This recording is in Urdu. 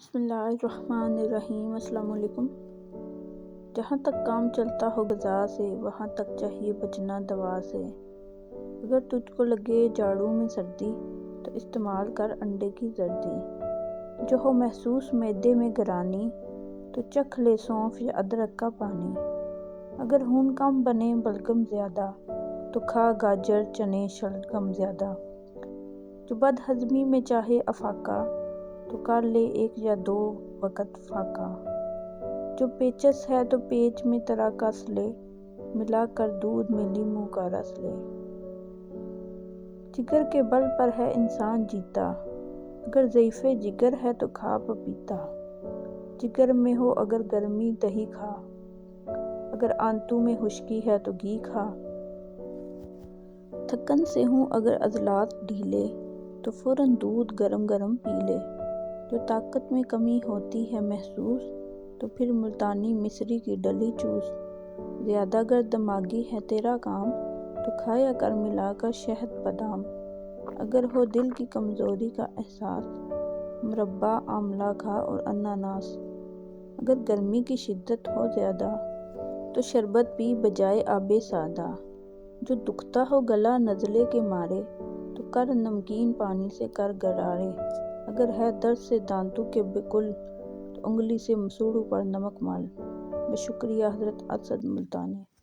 بسم اللہ الرحمن الرحیم۔ السلام علیکم۔ جہاں تک کام چلتا ہو غذا سے، وہاں تک چاہیے بچنا دوا سے۔ اگر تجھ کو لگے جھاڑو میں سردی، تو استعمال کر انڈے کی زردی۔ جو ہو محسوس معدے میں گرانی، تو چکھ لے سونف یا ادرک کا پانی۔ اگر خون کم بنے بلغم زیادہ، تو کھا گاجر چنے شلگم زیادہ۔ جو بد ہضمی میں چاہے افاقہ، تو کر لے ایک یا دو وقت فاقہ۔ جو پیچس ہے تو پیچ میں طرح کس لے، ملا کر دودھ میں لیموں کا رس لے۔ جگر کے بل پر ہے انسان جیتا، اگر ضعیف جگر ہے تو کھا پپیتا۔ جگر میں ہو اگر گرمی دہی کھا، اگر آنتوں میں خشکی ہے تو گھی کھا۔ تھکن سے ہوں اگر عضلات ڈھیلے، تو فوراً دودھ گرم گرم پی لے۔ جو طاقت میں کمی ہوتی ہے محسوس، تو پھر ملتانی مصری کی ڈلی چوس۔ زیادہ گر دماغی ہے تیرا کام، تو کھایا کر ملا کر شہد بادام۔ اگر ہو دل کی کمزوری کا احساس، مربا آملہ کھا اور انناس۔ اگر گرمی کی شدت ہو زیادہ، تو شربت پی بجائے آب سادہ۔ جو دکھتا ہو گلا نزلے کے مارے، تو کر نمکین پانی سے کر غرارے۔ اگر ہے درد سے دانتوں کے بکل، تو انگلی سے مسوڑوں پر نمک مل۔ بشکریہ حضرت اسد ملتانی۔